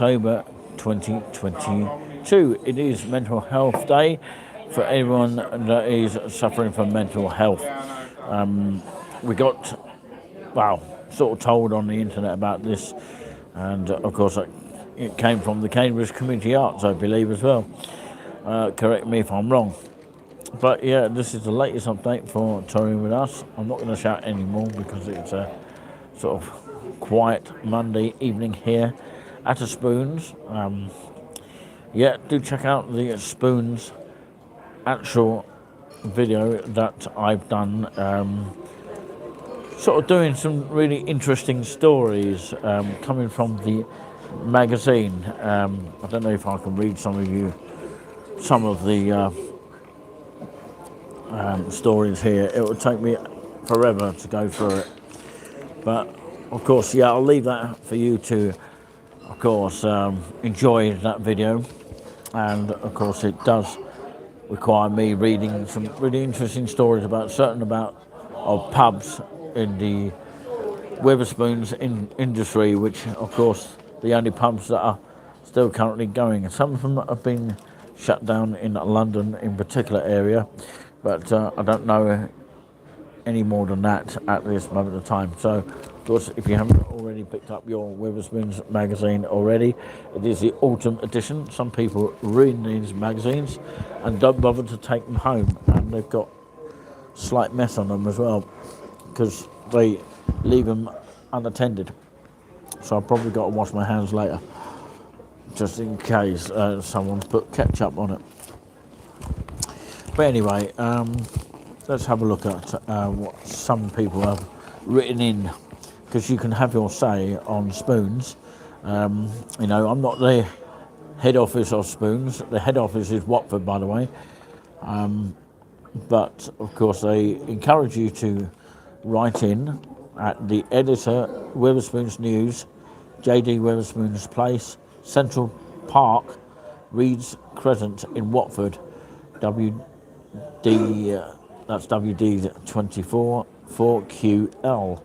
October 2022. It is Mental Health Day for anyone that is suffering from mental health. We got, sort of told on the internet about this, and of course it came from the Cambridge Community Arts, I believe, as well. Correct me if I'm wrong. But yeah, this is the latest update for Touring With Us. I'm not going to shout anymore because it's a sort of quiet Monday evening here at a Spoons. Do check out the Spoons actual video that I've done, sort of doing some really interesting stories coming from the magazine. I don't know if I can read some of the stories here. It would take me forever to go through it, but of course, I'll leave that for you to, of course, enjoy that video. And of course, it does require me reading some really interesting stories about of pubs in the Wetherspoons industry, which of course the only pubs that are still currently going. Some of them have been shut down in London in particular area, but I don't know any more than that at this moment of time. So of course, if you haven't already picked up your Wetherspoons magazine already, it is the autumn edition. Some people read these magazines and don't bother to take them home, and they've got slight mess on them as well because they leave them unattended. So I've probably got to wash my hands later, just in case someone's put ketchup on it. But anyway, let's have a look at what some people have written in, because you can have your say on Spoons. I'm not the head office of Spoons. The head office is Watford, by the way. But of course, they encourage you to write in at the editor, Wetherspoons News, JD Wetherspoons Place, Central Park, Reeds Crescent in Watford, that's WD 24 4QL,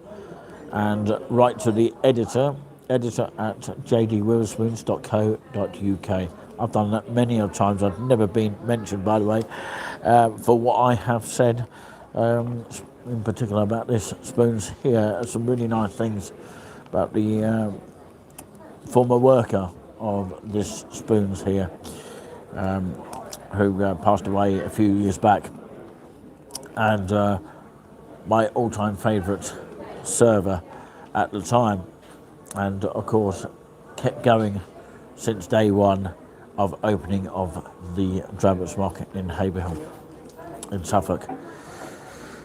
and write to the editor at jdwetherspoons.co.uk. I've done that many of times. I've never been mentioned, by the way, for what I have said, in particular about this Spoons here. Some really nice things about the former worker of this Spoons here, who passed away a few years back, and my all-time favourite server at the time, and of course kept going since day one of opening of the Drabbert's Market in Haverhill in Suffolk.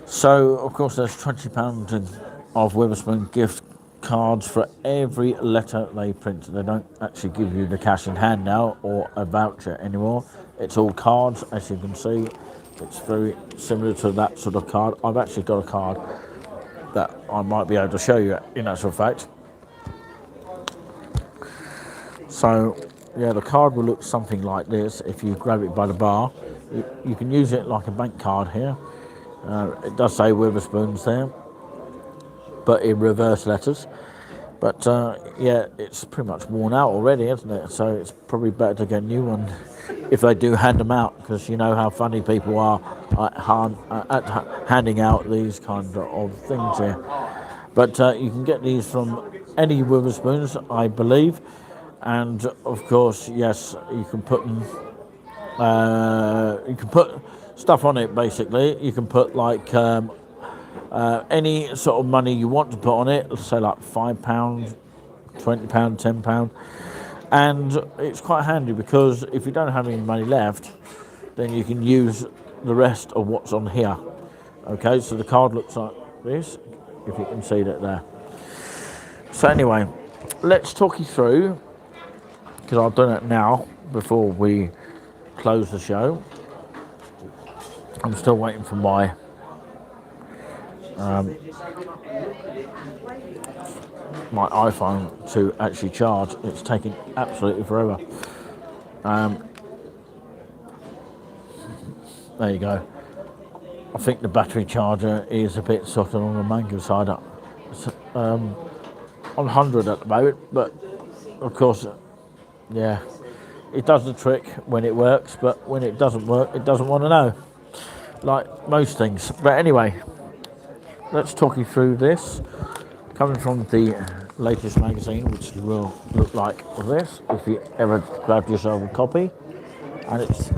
So of course there's £20 of Wetherspoon gift cards for every letter they print. They don't actually give you the cash in hand now or a voucher anymore. It's all cards, as you can see. It's very similar to that sort of card. I've actually got a card that I might be able to show you in actual fact. So the card will look something like this. If you grab it by the bar, you can use it like a bank card here. It does say Wetherspoons there, but in reverse letters. But it's pretty much worn out already, isn't it? So it's probably better to get a new one if they do hand them out, because you know how funny people are at handing out these kind of things here. But you can get these from any Wetherspoons, I believe, and of course, yes, you can put them. You can put stuff on it. Basically, you can put like any sort of money you want to put on it. Let's say like £5, £20, £10. And it's quite handy because if you don't have any money left, then you can use the rest of what's on here. Okay, so the card looks like this, if you can see that there. So anyway, let's talk you through, because I'll do that now before we close the show. I'm still waiting for my my iPhone to actually charge. It's taking absolutely forever. There you go. I think the battery charger is a bit sort of on the mango side. It's on 100 at the moment, but of course Yeah, it does the trick when it works, but when it doesn't work, it doesn't want to know, like most things. But anyway, let's talk you through this. Coming from the latest magazine, which will look like this if you ever grab yourself a copy, and it's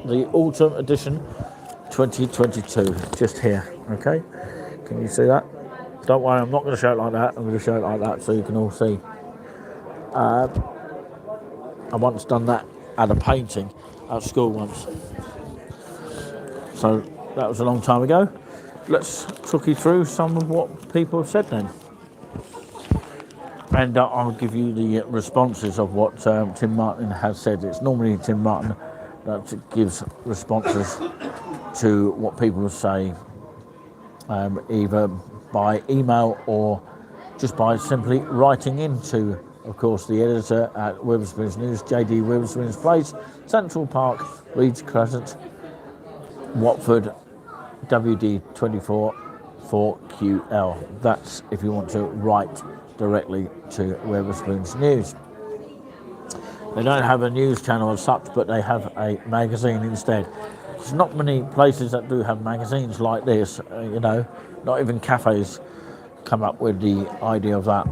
the autumn edition 2022, just here. Okay, can you see that? Don't worry, I'm not going to show it like that. I'm going to show it like that so you can all see. I once done that at a painting at school once, so that was a long time ago. Let's talk you through some of what people have said then. And I'll give you the responses of what Tim Martin has said. It's normally Tim Martin that gives responses to what people say, either by email or just by simply writing into, of course, the editor at Wetherspoons News, JD Wetherspoons Place, Central Park, Leeds Crescent, Watford, WD24 4QL. That's if you want to write directly to Wetherspoons News. They don't have a news channel as such, but they have a magazine instead. There's not many places that do have magazines like this, not even cafes come up with the idea of that.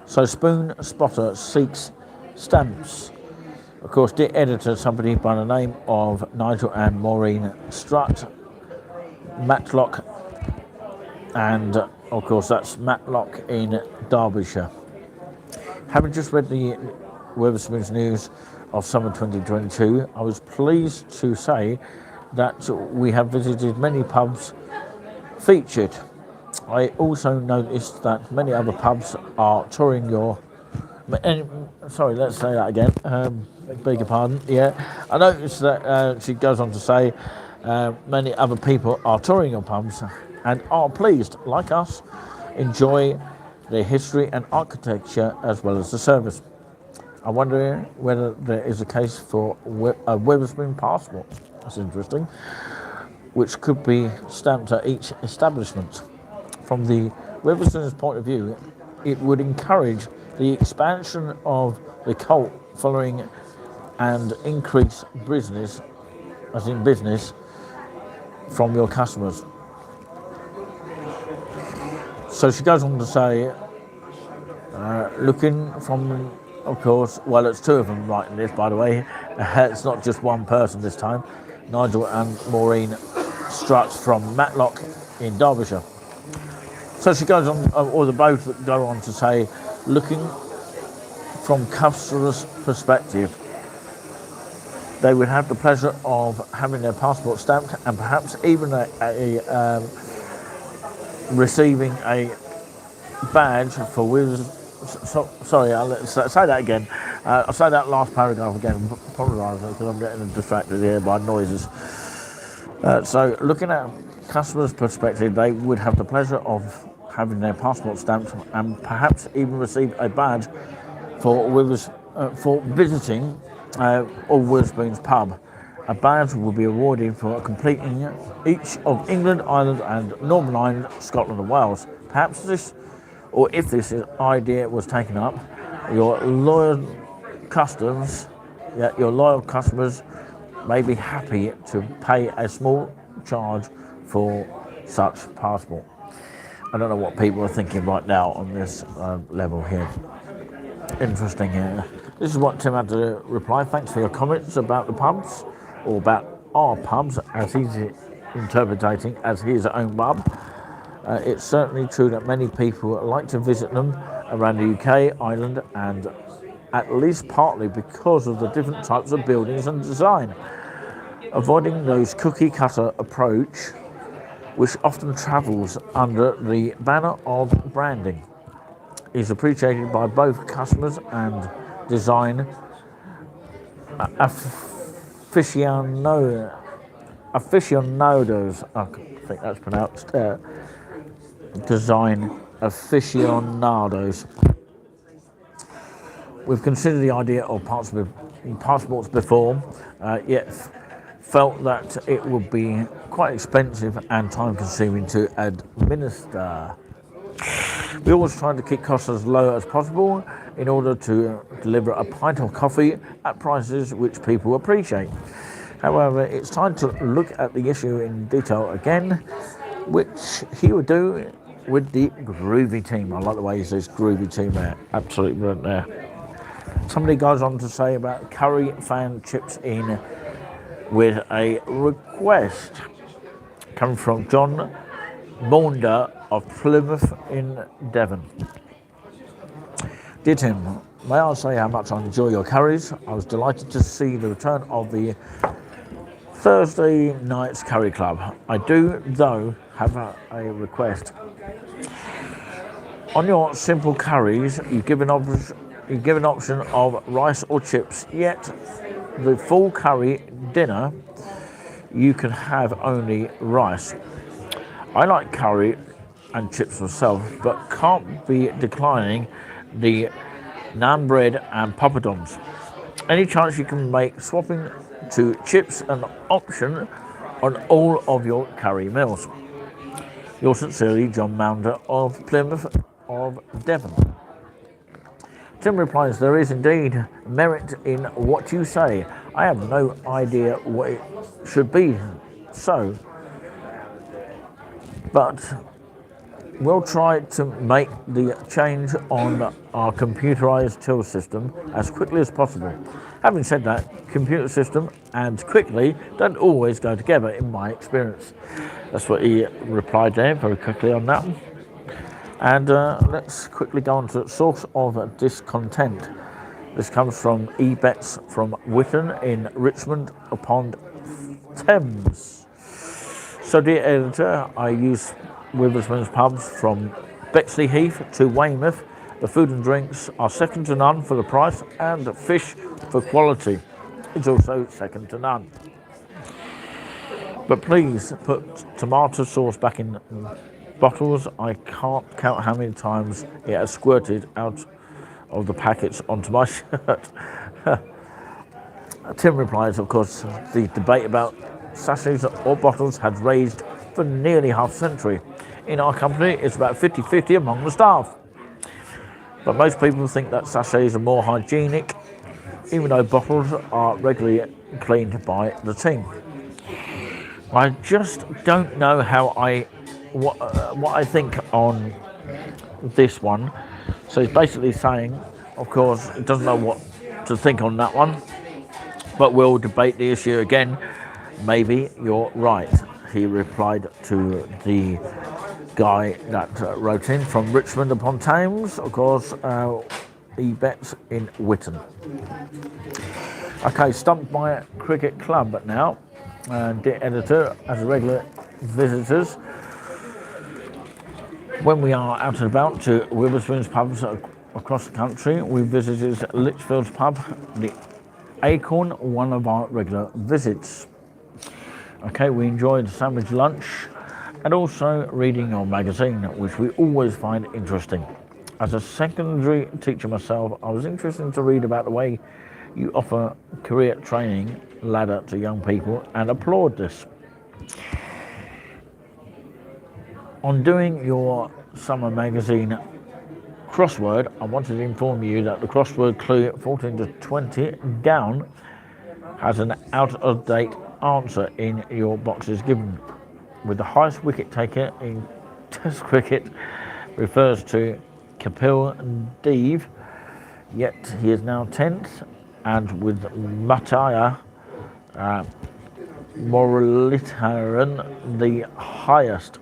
So Spoon Spotter seeks stamps. Of course, the editor, somebody by the name of Nigel and Maureen Strutt, Matlock, and of course that's Matlock in Derbyshire. Having just read the Wetherspoons News of summer 2022, I was pleased to say that we have visited many pubs featured. I also noticed that many other pubs are touring your... Sorry, let's say that again. Beg your pardon. Yeah, I noticed that she goes on to say many other people are touring your pubs and are pleased, like us, enjoy their history and architecture as well as the service. I wonder whether there is a case for a Wetherspoon passport. That's interesting. Which could be stamped at each establishment. From the Wetherspoons point of view, it would encourage the expansion of the cult following and increase business, as in business, from your customers. So she goes on to say, looking from, of course, well, it's two of them writing this, by the way. It's not just one person this time. Nigel and Maureen Strutt from Matlock in Derbyshire. So she goes on, or the both go on to say, looking from customers' perspective, they would have the pleasure of having their passport stamped and perhaps even receiving a badge for sorry, let's say that again. I'll say that last paragraph again. Apologise because I'm getting distracted here by noises. So looking at customers' perspective, they would have the pleasure of having their passport stamped and perhaps even receive a badge for visiting All Wetherspoons pub. A badge will be awarded for completing each of England, Ireland and Northern Ireland, Scotland and Wales. Perhaps this, or if this idea was taken up, your loyal customers may be happy to pay a small charge for such passport. I don't know what people are thinking right now on this level here. Interesting here. This is what Tim had to reply. Thanks for your comments about the pubs, or about our pubs, as he's interpreting as his own pub. It's certainly true that many people like to visit them around the UK, Ireland, and at least partly because of the different types of buildings and design. Avoiding those cookie-cutter approach, which often travels under the banner of branding, is appreciated by both customers and design aficionados. I think that's pronounced. Design aficionados. We've considered the idea of passports before, yet felt that it would be quite expensive and time-consuming to administer. We always try to keep costs as low as possible in order to deliver a pint of coffee at prices which people appreciate. However, it's time to look at the issue in detail again, which he would do with the Groovy team. I like the way he says Groovy team there, absolutely brilliant there. Somebody goes on to say about Curry fan chips in with a request coming from John Maunder of Plymouth in Devon. Dear Tim, may I say how much I enjoy your curries. I was delighted to see the return of the Thursday night's curry club. I do, though, have a request. On your simple curries, you give an option of rice or chips, yet the full curry dinner, you can have only rice. I like curry and chips myself, but can't be declining the naan bread and poppadoms. Any chance you can make swapping to chips an option on all of your curry meals? Yours sincerely, John Maunder of Plymouth of Devon. Tim replies, there is indeed merit in what you say. I have no idea what it should be so, but we'll try to make the change on our computerized till system as quickly as possible. Having said that, computer system and quickly don't always go together in my experience. That's what he replied there very quickly on that one. And let's quickly go on to source of discontent. This comes from eBets from Witton in Richmond upon Thames. So dear editor, I use Witherspoon's pubs from Bexley Heath to Weymouth. The food and drinks are second to none for the price, and the fish for quality is also second to none. But please put tomato sauce back in bottles. I can't count how many times it has squirted out of the packets onto my shirt. Tim replies, of course, the debate about sachets or bottles has raised for nearly half a century. In our company, it's about 50-50 among the staff. But most people think that sachets are more hygienic, even though bottles are regularly cleaned by the team. I just don't know what I think on this one. So he's basically saying, of course, he doesn't know what to think on that one, but we'll debate the issue again. Maybe you're right, he replied to the guy that wrote in from Richmond upon Thames, of course, eBets in Witton. Okay, stumped by Cricket Club now. Dear editor, as regular visitors, when we are out and about to Witherspoon's pubs across the country, we visited Litchfield's pub, the Acorn, one of our regular visits. Okay, we enjoyed sandwich lunch and also reading your magazine, which we always find interesting. As a secondary teacher myself, I was interested to read about the way you offer career training ladder to young people and applaud this. On doing your summer magazine crossword, I wanted to inform you that the crossword clue 14 to 20 down has an out-of-date answer in your boxes given, with the highest wicket taker in Test cricket refers to Kapil Dev, yet he is now 10th, and with Mataya Muralitharan the highest.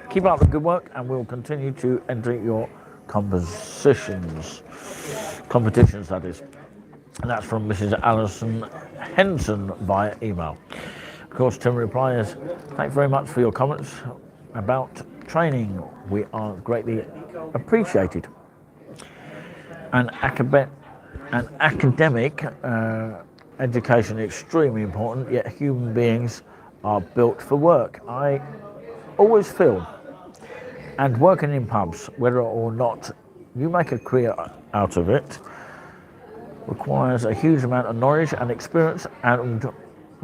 Keep up the good work, and we'll continue to enter your competitions, that is. And that's from Mrs. Alison Henson via email. Of course, Tim replies, thanks very much for your comments about training. We are greatly appreciated. An academic education is extremely important, yet human beings are built for work. I always feel, and working in pubs, whether or not you make a career out of it, requires a huge amount of knowledge and experience, and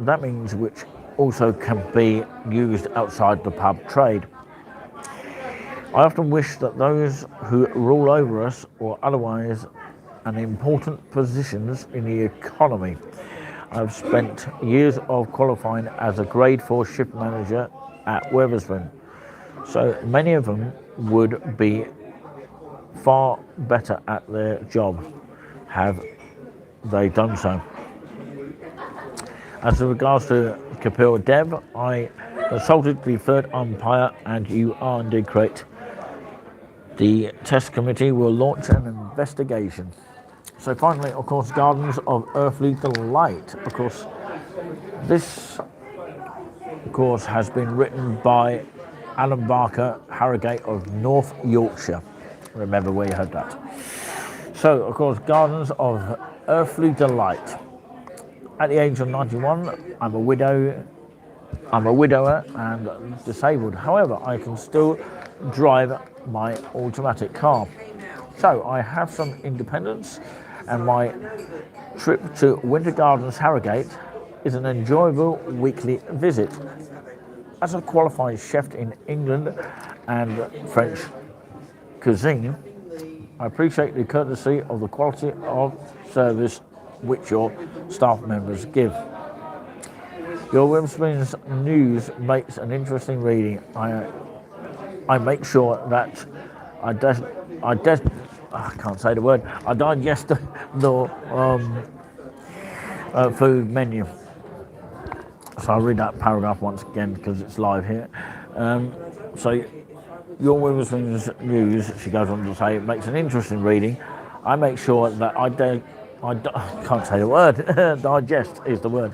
that means which also can be used outside the pub trade. I often wish that those who rule over us or otherwise and important positions in the economy. I've spent years of qualifying as a grade 4 shift manager at Wetherspoon, so many of them would be far better at their job. Have they done so? As regards to Kapil Dev, I consulted the third umpire, and you are indeed correct. The test committee will launch an investigation. So finally, of course, Gardens of Earthly Delight. Of course, this, of course, has been written by Alan Barker Harrogate of North Yorkshire. Remember where you heard that. So, of course, Gardens of Earthly Delight. At the age of 91, I'm a widower and disabled. However, I can still drive my automatic car. So I have some independence, and my trip to Winter Gardens Harrogate is an enjoyable weekly visit. As a qualified chef in England and French cuisine, I appreciate the courtesy of the quality of service which your staff members give. Your Wetherspoons news makes an interesting reading. I make sure that I can't say the word. I digest the food menu. So I'll read that paragraph once again because it's live here. So your Wetherspoons news, she goes on to say, it makes an interesting reading. I make sure that I can't say the word. Digest is the word.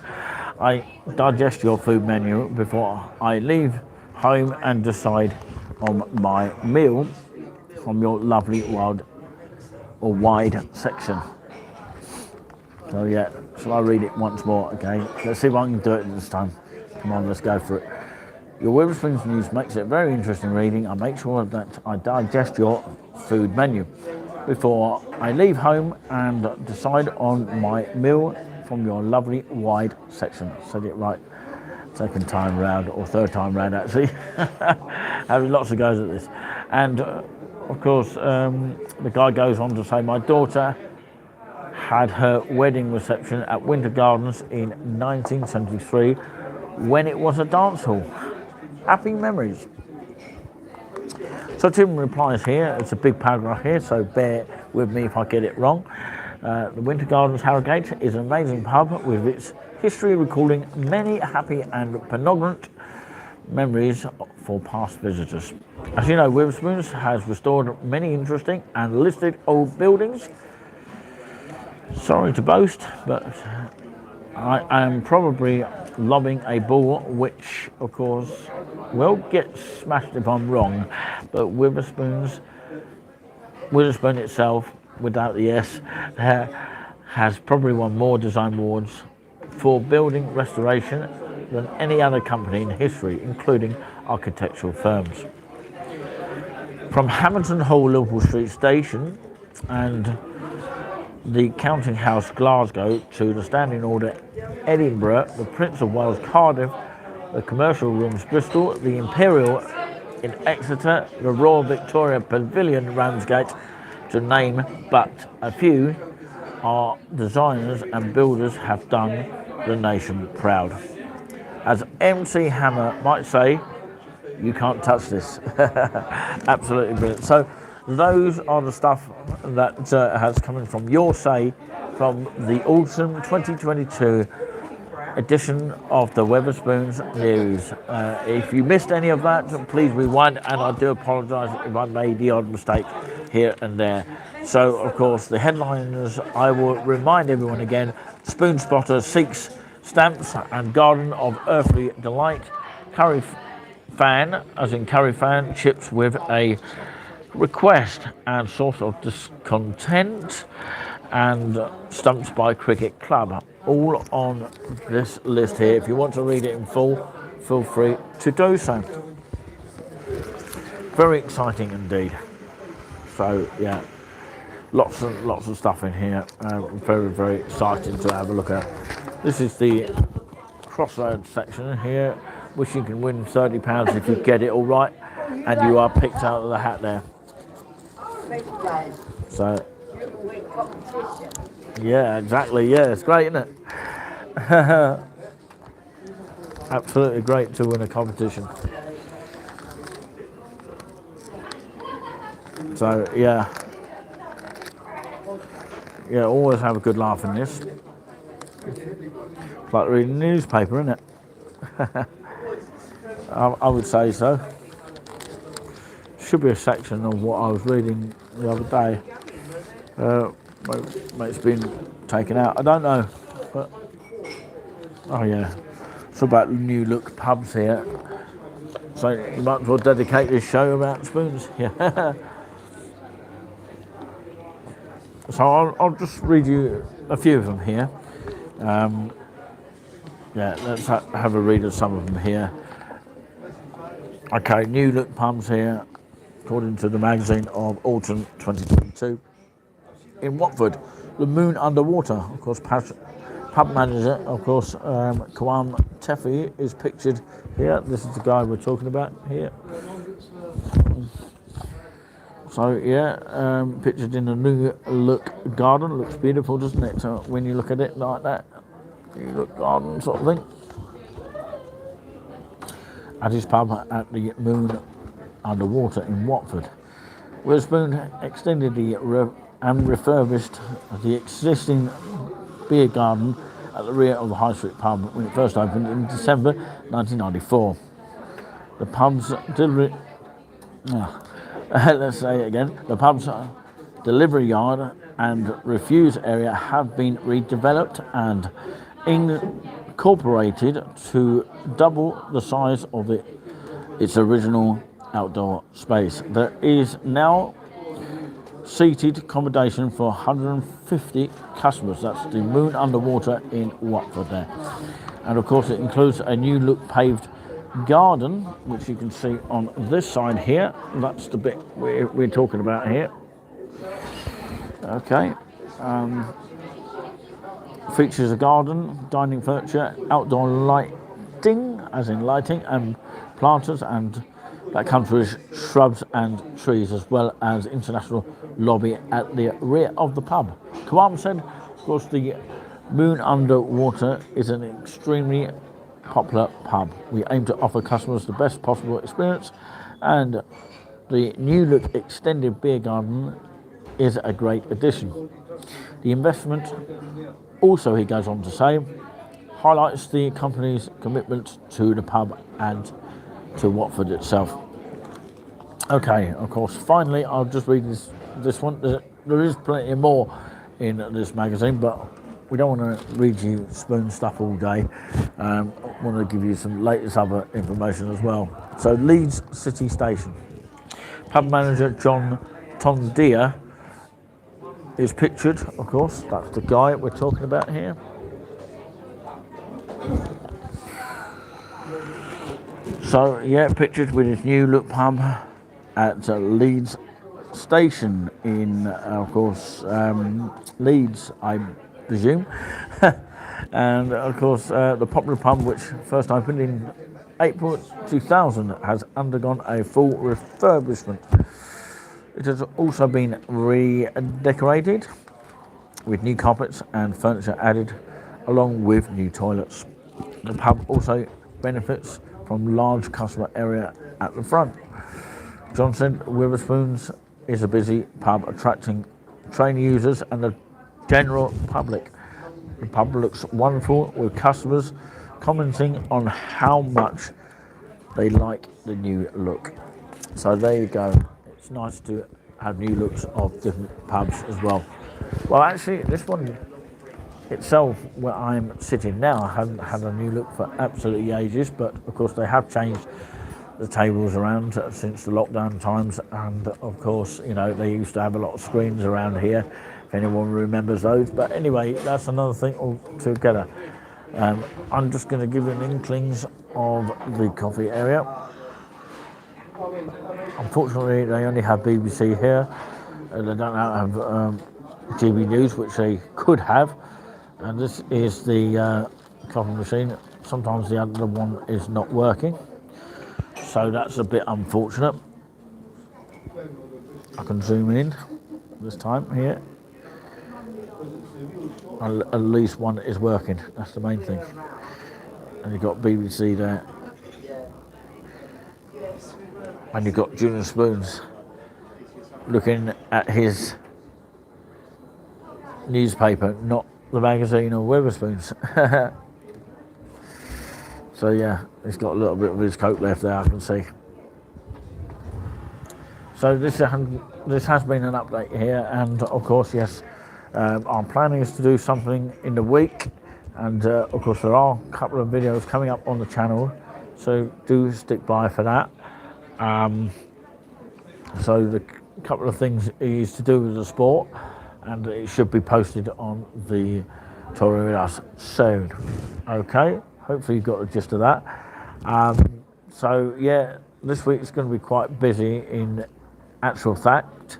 I digest your food menu before I leave home and decide on my meal from your lovely wide section. So yeah, shall I read it once more? Okay, let's see if I can do it this time. Come on, let's go for it. Your Wetherspoons news makes it very interesting reading. I make sure that I digest your food menu before I leave home and decide on my meal from your lovely wide section. Said it right second time round, or third time round actually. Having lots of goes at this. And of course, the guy goes on to say, my daughter had her wedding reception at Winter Gardens in 1973 when it was a dance hall. Happy memories. So Tim replies here, it's a big paragraph here, so bear with me if I get it wrong. The Winter Gardens Harrogate is an amazing pub with its history recalling many happy and poignant memories for past visitors. As you know, Wetherspoons has restored many interesting and listed old buildings. Sorry to boast, but I am probably lobbing a ball which, of course, will get smashed if I'm wrong, but Wetherspoon itself, without the S, has probably won more design awards for building restoration than any other company in history, including architectural firms. From Hamilton Hall, Liverpool Street Station, and the Counting House, Glasgow, to the Standing Order, Edinburgh, the Prince of Wales, Cardiff, the Commercial Rooms, Bristol, the Imperial in Exeter, the Royal Victoria Pavilion, Ramsgate, to name but a few, our designers and builders have done the nation proud. As MC Hammer might say, you can't touch this. Absolutely brilliant. So those are the stuff that has come in from your say from the autumn 2022 edition of the Wetherspoons News. If you missed any of that, please rewind, and I do apologise if I made the odd mistake here and there. So, of course, the headlines, I will remind everyone again: Spoon Spotter seeks stamps and Garden of Earthly Delight. Curry fan, as in curry fan, chips with a request and source of discontent, and stumps by Cricket Club. All on this list here. If you want to read it in full, feel free to do so. Very exciting indeed. So yeah, lots of stuff in here. Very, very exciting to have a look at. This is the Crossroads section here, which you can win £30 if you get it all right, and you are picked out of the hat there. So Yeah, exactly. Yeah, it's great, isn't it? Absolutely great to win a competition. So yeah, always have a good laugh in this. It's like reading a newspaper, isn't it? I would say so. Should be a section of what I was reading the other day. It's been taken out. I don't know. But, oh yeah, it's about new look pubs here. So you might as well dedicate this show about spoons. Yeah. So I'll just read you a few of them here. Let's have a read of some of them here. Okay, new look pubs here, according to the magazine of autumn 2022. In Watford, the Moon Underwater, of course, pub manager, of course, Kawam Tefi is pictured here. This is the guy we're talking about here. So yeah, pictured in a new look garden. Looks beautiful, doesn't it? So when you look at it like that, new look garden sort of thing. At his pub at the Moon Underwater in Watford, Witherspoon extended and refurbished the existing beer garden at the rear of the High Street pub when it first opened in December 1994. The pub's let's say it again. The pub's delivery yard and refuse area have been redeveloped and incorporated to double the size of its original outdoor space. There is now seated accommodation for 150 customers. That's the Moon Underwater in Watford there. And of course it includes a new look paved garden, which you can see on this side here. That's the bit we're talking about here. Okay. Features a garden, dining furniture, outdoor lighting, as in lighting, and planters, and that comes with shrubs and trees, as well as international lobby at the rear of the pub. Kawam said, of course, the Moon Underwater is an extremely popular pub. We aim to offer customers the best possible experience, and the new look extended beer garden is a great addition. The investment also, he goes on to say, highlights the company's commitment to the pub and to Watford itself. Okay, of course, finally, I'll just read this one. There is plenty more in this magazine, but we don't want to read you spoon stuff all day. I want to give you some latest other information as well. So, Leeds City Station. Pub manager John Tondia is pictured, of course. That's the guy we're talking about here. So, yeah, pictured with his new look pub at Leeds Station in, of course, Leeds, I presume. And, of course, the popular pub, which first opened in April 2000, has undergone a full refurbishment. It has also been redecorated with new carpets and furniture added, along with new toilets. The pub also benefits from large customer area at the front. Johnson Witherspoons is a busy pub attracting train users and the general public. The pub looks wonderful, with customers commenting on how much they like the new look. So there you go. It's nice to have new looks of different pubs as well. Well, actually, this one itself, where I'm sitting now, hasn't had a new look for absolutely ages, but of course they have changed the tables around since the lockdown times, and of course, you know, they used to have a lot of screens around here, if anyone remembers those. But anyway, that's another thing altogether. I'm just going to give you an inklings of the coffee area. Unfortunately, they only have BBC here. They don't have GB News, which they could have. And this is the coffee machine. Sometimes the other one is not working, so that's a bit unfortunate. I can zoom in this time here. at least one is working. That's the main thing. And you've got BBC there, and you've got Junior Spoons looking at his newspaper, not the magazine or Wetherspoons. So yeah, he's got a little bit of his coat left there, I can see. So this has been an update here, and of course, yes, our planning is to do something in the week, and of course there are a couple of videos coming up on the channel, so do stick by for that. So the couple of things is to do with the sport, and it should be posted on the Touring With Us soon. Okay, hopefully you got the gist of that. So yeah, this week is going to be quite busy in actual fact.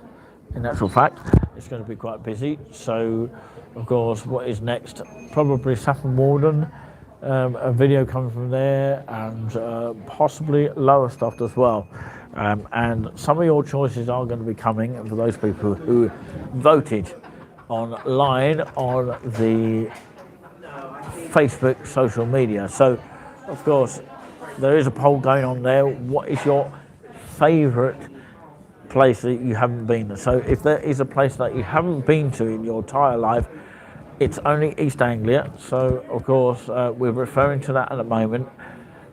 It's going to be quite busy. So of course, what is next? Probably Saffron Walden, a video coming from there, and possibly Lowestoft as well. And some of your choices are going to be coming for those people who voted online on the Facebook social media. So of course there is a poll going on there. What is your favourite place that you haven't been to? So if there is a place that you haven't been to in your entire life, it's only East Anglia. So of course we're referring to that at the moment.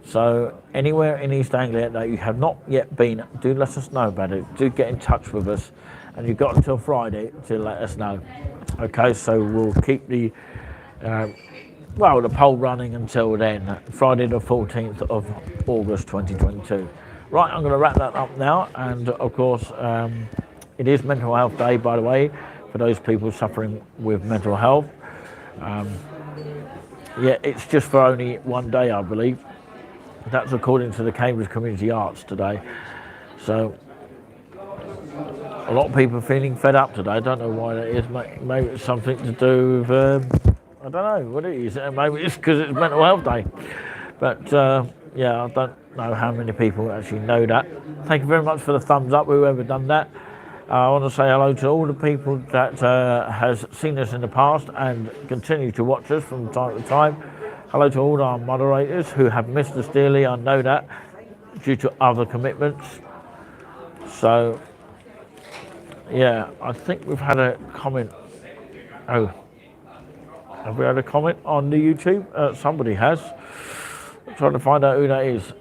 So anywhere in East Anglia that you have not yet been, do let us know about it. Do get in touch with us, and you've got until Friday to let us know. Okay, so we'll keep the poll running until then, Friday the 14th of August 2022. Right, I'm going to wrap that up now, and of course it is Mental Health Day, by the way, for those people suffering with mental health. Yeah, it's just for only one day, I believe. That's according to the Cambridge Community Arts today. So a lot of people are feeling fed up today. I don't know why that is. Maybe it's something to do with, I don't know what it is. Maybe it's because it's Mental Health Day. But yeah, I don't know how many people actually know that. Thank you very much for the thumbs up, whoever done that. I want to say hello to all the people that has seen us in the past and continue to watch us from time to time. Hello to all our moderators who have missed us dearly, I know that, due to other commitments. So, yeah, I think we've had a comment. Oh, have we had a comment on the YouTube? Somebody has. I'm trying to find out who that is.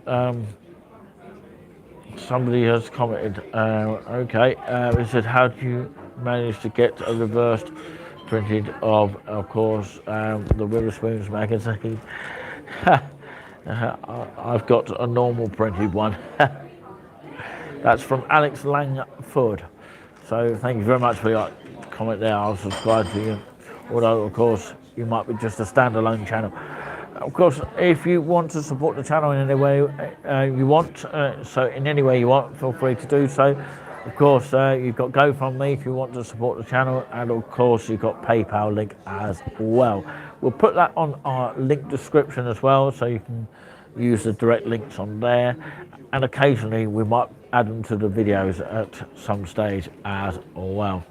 Somebody has commented. Okay, it said, how do you manage to get a reversed printed of course, the Wetherspoons magazine? I've got a normal printed one. That's from Alex Langford. So thank you very much for your comment there. I'll subscribe to you. Although, of course, you might be just a standalone channel. Of course, if you want to support the channel in any way you want, so in any way you want, feel free to do so. Of course, you've got GoFundMe if you want to support the channel, and of course you've got PayPal link as well. We'll put that on our link description as well, so you can use the direct links on there, and occasionally we might add them to the videos at some stage as well.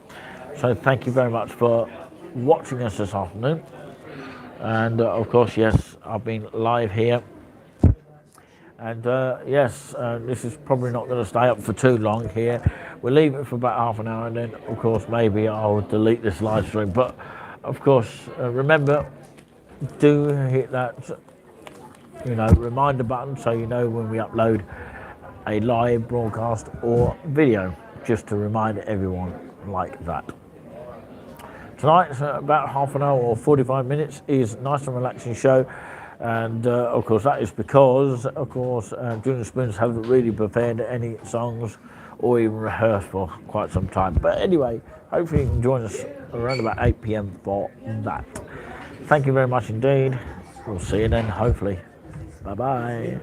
So thank you very much for watching us this afternoon, and of course, yes, I've been live here. And yes, this is probably not going to stay up for too long here. We'll leave it for about half an hour, and then of course maybe I'll delete this live stream. But of course, remember, do hit that reminder button so you know when we upload a live broadcast or video, just to remind everyone like that. Tonight, about half an hour or 45 minutes is a nice and relaxing show. And of course that is because, of course, Junior Spoons haven't really prepared any songs or even rehearsed for quite some time. But anyway, hopefully you can join us around about 8 PM for that. Thank you very much indeed. We'll see you then, hopefully. Bye-bye.